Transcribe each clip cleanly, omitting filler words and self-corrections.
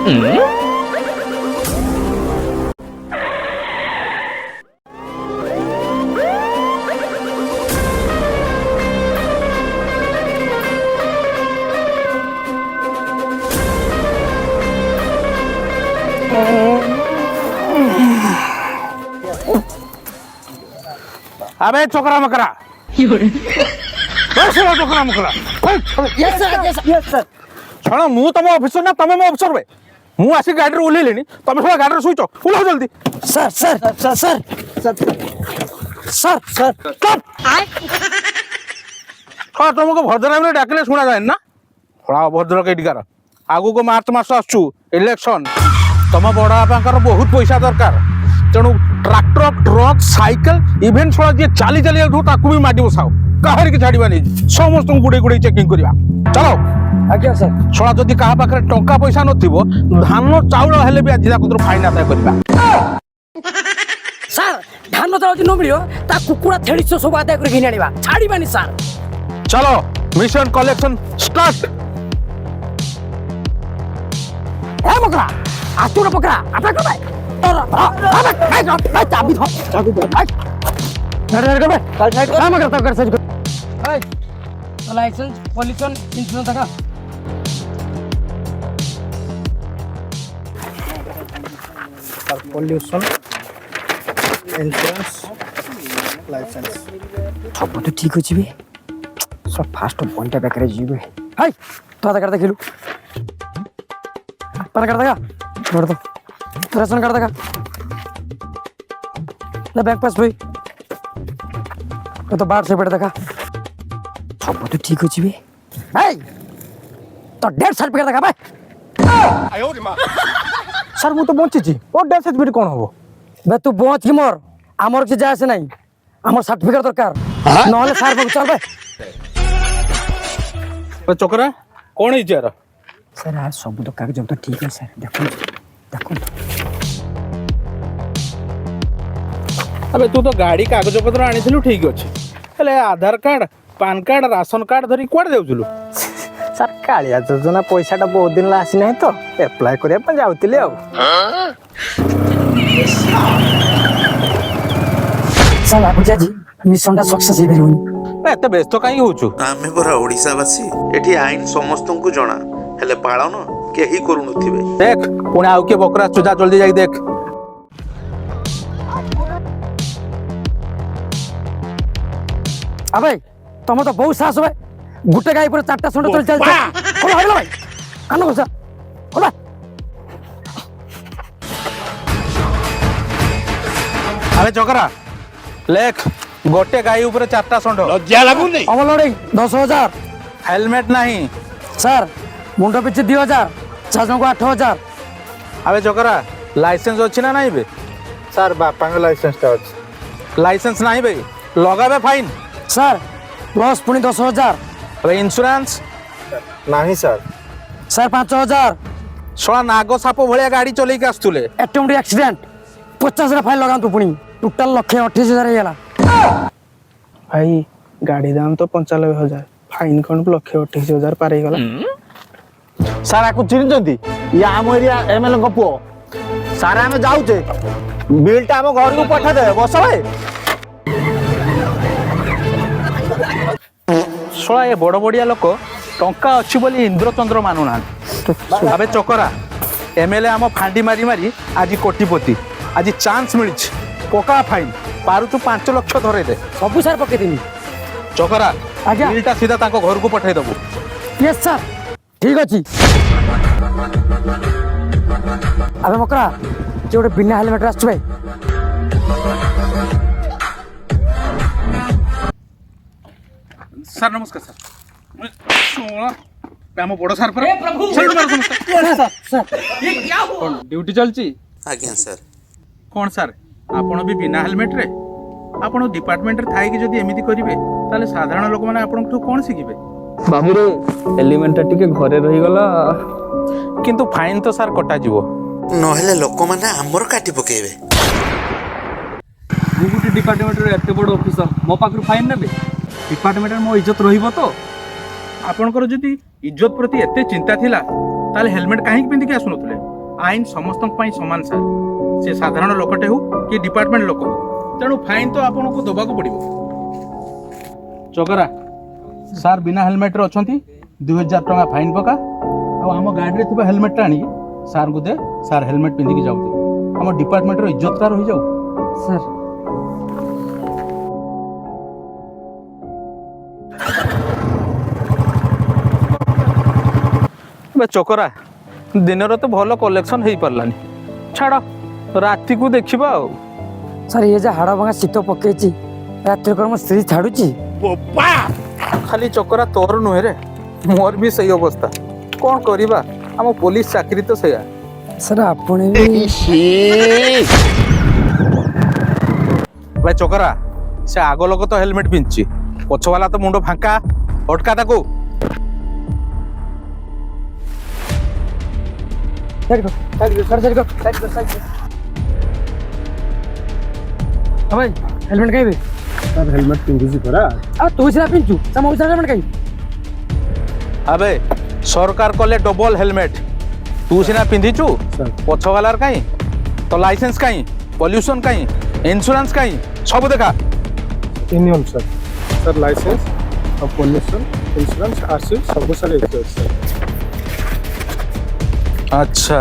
अबे छोकरा मकरा छोकरा मकरा छण मु तुम ऑफिसर ना तुम मो ऑफिसर बे मु आसी गाड़ी रे ओल्हेलेनी तुम सब गाड़ी रे सुइच ओल्हा जल्दी sir sir sir sir sir sir हाँ तुमको भद्रनाम डाकिले शुणा जाए ना थोड़ा अभद्र कईटिकार आगु को मार्च मास आसु इलेक्शन तुम बड़ बापांकर बहुत पैसा दरकार तेणु ट्रैक्टर ट्रक साइकिल इवेंट छड़ा जी चाली चाली ताकू भी माटी बसाओ कहार की छाड़बानी समस्त गुड़े गुड़े चेकिंग करवा चलो आज्ञा सर छड़ा जदि कहा पाखे टंका पैसा नथिबो धान चाउल हेले भी आज जाक फाइन आदाय करवा सर धान चाउल न मिलियो ता कुकुड़ा छेड़ी सब आदाय कर घिनी आनिबा छाड़ीबानी सर चलो मिशन कलेक्शन स्टार्ट ए मकरा आतुरा पकड़ा आपा कर भाई चाबी धो लाइसेंस पॉल्यूशन इंश्योरेंस का पॉल्यूशन इंश्योरेंस लाइसेंस सब तो ठीक अछि बे सब फास्ट पॉइंट बेकरे जीवे हाय तो आधा कर देखिलु पर कर देगा छोड़ दो राशन कार्ड देखा ले बैंक पास भाई तो बाहर से पेट देखा सब तो ठीक हो बे हे तो डेथ सर्टिफिकेट देखा भाई सर मु तो बंची और डेथ सर्टिफिकेट कौन हो बे तू बंच की मोर आमर के जाय से नहीं आमर सर्टिफिकेट दरकार नहले सर बाबू चल बे चोकरा कौन है यार सर आज सब तो कागज तो ठीक है सर देखो देखो अबे तू तो गाड़ी कागज पत्र आनी ठीक अच्छे हेले Aadhaar card PAN card ration card धरी कुआड़े जाऊलु सर कालिया योजना पैसाटा बहुत दिन आसी ना तो एप्लाय करबा जाउतिले आ सर बाबूजी जी मिशनटा सक्सेस हे भेरुनी एते व्यस्त काई होचु आमे बरा ओडिसावासी एठी आईन समस्तंकु जणा हेले पाळन केही करूनथिबे देख पुणे आउ के बकरा चुजा जल्दी जाई देख अबे तुम तो बहुत साहस भाई गुटे गाई पर चारटा सुंड चल चल कोन हरलो भाई कान बसा ओला अबे चोकरा लेख गोटे गाई ऊपर चारटा सुंड लज्जा लागुनी ओवरलोडिंग 10000 हेलमेट नहीं सर मुंडो पिछे 2000 चाचों को 8000 अबे चोकरा लाइसेंस अच्छी ना नहीं बे सर बापा का लाइसेंस ता अछि लाइसेंस नहीं बे लगाबे फाइन सर लॉस पुनी 10000 अबे इंश्योरेंस नहीं सर सर 5000 सोला नागो साप भलिया गाड़ी चले के आस्तुले एटम्प्ट एक्सीडेंट 50 फाइन लगा तू पुनी टोटल 1,28,000 हेला भाई गाड़ी दाम तो 95,000 फाइन कौन 1,28,000 पार ही गला सर आपको चिन्हती या आम एरिया एमएलए को पुओ सारे आम जाऊे बिलटा आम घर को पठा दे बस भाई शोला ये बड़ बड़िया लोक टंका अच्छी बोली इंद्रचंद्र मानुना अबे चोकरा एमएलए आम फांडी मारी मारी आज कोटिपति आज चांस मिली पका फाइन पारु तू 5 लाख धरे दे सब सर पके देनी चोकरा आज्ञा बिलटा सीधा ताको घर को पठाई दबु यस सर ठीक अछि अबे मकरा जे ओटे बिना हेलमेट आछबे सर नमस्कार सर आम बड़ सर पर सर ये क्या हुआ ड्यूटी चलची आज्ञा सर कौन सर आपण भी बिना हेलमेट रे आपण डिपार्टमेंट रे थाई कि जदी एमिति करिवे ताले साधारण लोक माने आपण ठू कोन सिखिबे बाबू रे एलिमेंट टिके घरे रही गला किंतु फाइन तो सर कटा जीवो नहेले लोक माने हमर काटी पकेबे गुटी डिपार्टमेंट रे एते बड़ ऑफिसर मो पाखरु फाइन नेबे डिपार्टमेंट रे मो इज्जत रहिबो तो आपणकर जदी इज्जत प्रति एते चिंता थिला ताले हेलमेट काहे पिंदी के आसुनथले ଆଇନ ସମସ୍ତଙ୍କ ପାଇଁ ସମାନ ସାର୍। ସେ ସାଧାରଣ ଲୋକଟେ ହଉ କି ଡିପାର୍ଟମେଣ୍ଟ ଲୋକ, ତେଣୁ ଫାଇନ୍ ତ ଆପଣଙ୍କୁ ଦେବାକୁ ପଡ଼ିବ। ଚକରା ସାର୍ ବିନା ହେଲମେଟ୍ରେ ଅଛନ୍ତି, 2000 ଟଙ୍କା ଫାଇନ୍ ପକା। ଆଉ ଆମ ଗାଡ଼ିରେ ଥିବା ହେଲମେଟ୍ଟା ଆଣିକି ସାର୍ଙ୍କୁ ଦେ, ସାର୍ ହେଲମେଟ୍ ପିନ୍ଧିକି ଯାଉଥିବେ। ଆମ ଡିପାର୍ଟମେଣ୍ଟର ଇଜ୍ଜତଟା ରହିଯାଉ। ସାର୍ ବେ ଚକରା, ଦିନରେ ତ ଭଲ କଲେକ୍ସନ୍ ହେଇପାରିଲାନି, ଛାଡ଼ ରାତିକୁ ଦେଖିବା ଆଉ। ସାର୍ ଇଏ ଯେ ହାଡ଼ ଭଙ୍ଗା ଶୀତ ପକେଇଛି, ରାତିରେ କ'ଣ ମୋ ସ୍ତ୍ରୀ ଛାଡ଼ୁଛି? ଖାଲି ଚକରା ତୋର ନୁହେଁ ରେ, ମୋର ବି ସେଇ ଅବସ୍ଥା। କ'ଣ କରିବା, ଆମ ପୋଲିସ ଚାକିରି ତ ସେଇଆ। ସାର୍ ଆପଣ ବି ଭାଇ ଚକରା, ସେ ଆଗ ଲୋକ ତ ହେଲମେଟ୍ ପିନ୍ଧିଛି, ପଛବାଲା ତ ମୁଣ୍ଡ ଫାଙ୍କା। ଅଟକା ତାକୁ। ଭାଇ ହେଲମେଟ୍ ଖାଇବେ? ସାର୍ ହେଲମେଟ୍ ପିନ୍ଧିଛି ପରା। ଆଉ ତୁ ସିନା ପିନ୍ଧଛୁ, ତା ମୋ ସିନା ହେଲମେଟ୍ ଖାଇବି? ଆବେ ସରକାର କଲେ ଡବଲ ହେଲମେଟ୍, ତୁ ସିନା ପିନ୍ଧିଛୁ, ସାର୍। ପଛବାଲାର କାହିଁ? ତ ଲାଇସେନ୍ସ କାହିଁ? ପଲ୍ୟୁସନ୍ କାହିଁ? ଇନ୍ସୁରାନ୍ସ କାହିଁ? ସବୁ ଦେଖା। ଇନିୟମ୍ ସାର୍। ସାର୍ ଲାଇସେନ୍ସ ଆଉ ପଲ୍ୟୁସନ୍ ଇନ୍ସୁରାନ୍ସ ଆର୍ସି ସବୁ ସାର୍ ଏଠି ଅଛି ସାର୍। ଆଚ୍ଛା,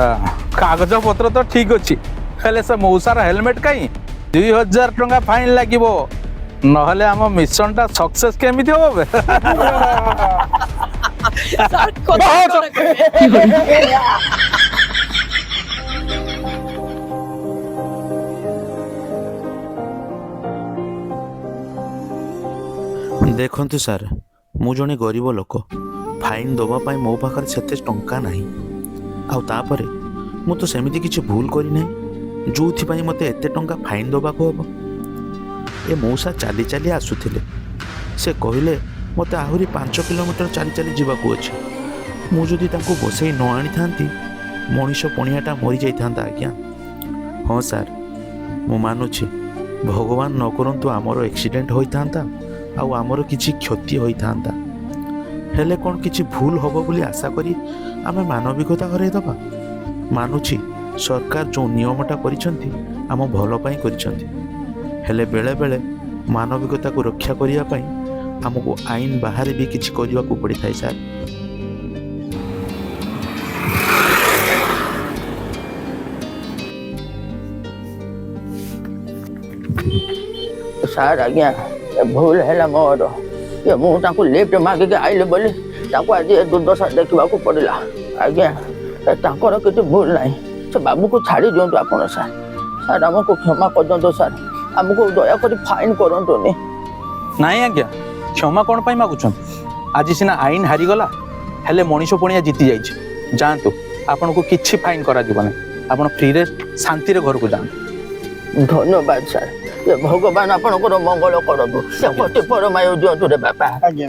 କାଗଜ ପତ୍ର ତ ଠିକ୍ ଅଛି, ହେଲେ ସେ ମଉସାର ହେଲମେଟ୍ କାହିଁ? 2000 ଟଙ୍କା ଫାଇନ୍ ଲାଗିବ, ନହେଲେ ଆମ ମିଶନଟା ସକ୍ସେସ୍ କେମିତି ହବ ବେ? ଦେଖନ୍ତୁ ସାର୍, ମୁଁ ଜଣେ ଗରିବ ଲୋକ, ଫାଇନ୍ ଦେବା ପାଇଁ ମୋ ପାଖରେ ସେତେ ଟଙ୍କା ନାହିଁ। ଆଉ ତାପରେ ମୁଁ ତ ସେମିତି କିଛି ଭୁଲ କରିନାହିଁ ଯେଉଁଥିପାଇଁ ମୋତେ ଏତେ ଟଙ୍କା ଫାଇନ୍ ଦେବାକୁ ହେବ। ଏ ମଉସା ଚାଲି ଚାଲି ଆସୁଥିଲେ, ସେ କହିଲେ ମୋତେ ଆହୁରି 5 କିଲୋମିଟର ଚାଲି ଚାଲି ଯିବାକୁ ଅଛି। ମୁଁ ଯଦି ତାଙ୍କୁ ବସେଇ ନ ଆଣିଥାନ୍ତି, ମଣିଷ ପଣିଆଟା ମରିଯାଇଥାନ୍ତା ଆଜ୍ଞା। ହଁ ସାର୍, ମୁଁ ମାନୁଛି, ଭଗବାନ ନ କରନ୍ତୁ ଆମର ଆକ୍ସିଡେଣ୍ଟ ହୋଇଥାନ୍ତା ଆଉ ଆମର କିଛି କ୍ଷତି ହୋଇଥାନ୍ତା, ହେଲେ କ'ଣ କିଛି ଭୁଲ ହେବ ବୋଲି ଆଶା କରି ଆମେ ମାନବିକତା ହରାଇଦେବା? ମାନୁଛି ସରକାର ଯେଉଁ ନିୟମଟା କରିଛନ୍ତି ଆମ ଭଲ ପାଇଁ କରିଛନ୍ତି, ହେଲେ ବେଳେବେଳେ ମାନବିକତାକୁ ରକ୍ଷା କରିବା ପାଇଁ ଆମକୁ ଆଇନ ବାହାରେ ବି କିଛି କରିବାକୁ ପଡ଼ିଥାଏ ସାର୍। ସାର୍ ଆଜ୍ଞା, ଭୁଲ ହେଲା ମୋର। ମୁଁ ତାଙ୍କୁ ଲିଫ୍ଟ ମାଗିକି ଆଇଲି ବୋଲି ତାଙ୍କୁ ଆଜି ଏ ଦୁର୍ଦ୍ଦଶା ଦେଖିବାକୁ ପଡ଼ିଲା। ଆଜ୍ଞା, ତାଙ୍କର କିଛି ଭୁଲ ନାହିଁ, ସେ ବାବୁକୁ ଛାଡ଼ି ଦିଅନ୍ତୁ ଆପଣ ସାର୍। ସାର୍ ଆମକୁ କ୍ଷମା କରିଦିଅନ୍ତୁ ସାର୍, ଆମକୁ ଦୟାକରି ଫାଇନ୍ କରନ୍ତୁନି। ନାଇଁ ଆଜ୍ଞା, କ୍ଷମା କ'ଣ ପାଇଁ ମାଗୁଛନ୍ତି? ଆଜି ସିନା ଆଇନ ହାରିଗଲା, ହେଲେ ମଣିଷ ପଣିଆ ଜିତି ଯାଇଛି। ଯାଆନ୍ତୁ, ଆପଣଙ୍କୁ କିଛି ଫାଇନ୍ କରାଯିବ ନାହିଁ, ଆପଣ ଫ୍ରିରେ ଶାନ୍ତିରେ ଘରକୁ ଯାଆନ୍ତୁ। ଧନ୍ୟବାଦ ସାର୍, ଏ ଭଗବାନ ଆପଣଙ୍କର ମଙ୍ଗଳ କରନ୍ତୁ। ସେ କୋଟି ପରମାୟୁ ଦିଅନ୍ତୁ ରେ ବାପା। ଆଜ୍ଞା।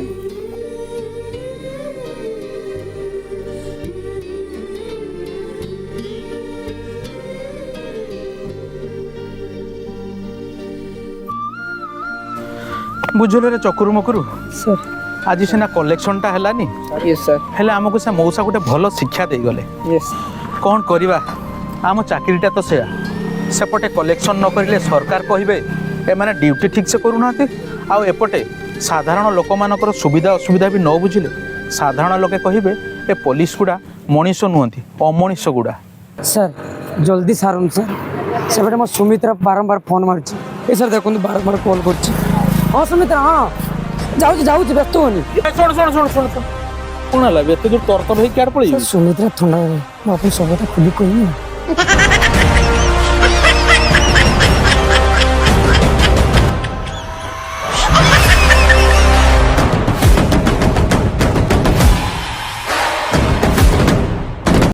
ବୁଝିଲେ ରେ ଚକୁରୁ ମକୁରୁ, ସାର୍ ଆଜି ସିନା କଲେକ୍ସନଟା ହେଲାନି, ୟେସ୍ ସାର୍। ହେଲେ ଆମକୁ ସେ ମଉସା ଗୋଟେ ଭଲ ଶିକ୍ଷା ଦେଇଗଲେ। ୟେସ୍। କ'ଣ କରିବା, ଆମ ଚାକିରିଟା ତ ସେୟା। ସେପଟେ କଲେକ୍ସନ୍ ନ କରିଲେ ସରକାର କହିବେ ଏମାନେ ଡ୍ୟୁଟି ଠିକ୍ସେ କରୁନାହାନ୍ତି, ଆଉ ଏପଟେ ସାଧାରଣ ଲୋକମାନଙ୍କର ସୁବିଧା ଅସୁବିଧା ବି ନ ବୁଝିଲେ ସାଧାରଣ ଲୋକେ କହିବେ ଏ ପୋଲିସ ଗୁଡ଼ା ମଣିଷ ନୁହନ୍ତି, ଅମଣିଷ ଗୁଡ଼ା। ସାର୍ ଜଲ୍ଦି ସାରୁନ୍ ସାର୍, ସେପଟେ ମୋ ସୁମିତ୍ରା ବାରମ୍ବାର ଫୋନ୍ ମାରୁଛି। ଏ ସାର୍ ଦେଖନ୍ତୁ ବାରମ୍ବାର କଲ୍ କରୁଛି। ହଁ ସୁମିତ୍ରା, ହଁ ଯାଉଛି ଯାଉଛି, ବ୍ୟସ୍ତ ହୁଅନି। ଶୁଣ ଶୁଣ ଶୁଣ ଶୁଣ ଶୁଣ, କ'ଣ ହେଲା? ଏତେ ଦୂର ତରତର ହେଇକି ଆଡ଼େ ପଳେଇବି? ସୁମିତ୍ରା ଥଣ୍ଡା, ମୁଁ ଆପଣ ସବୁ କଥା ଖୋଲି କହିବି।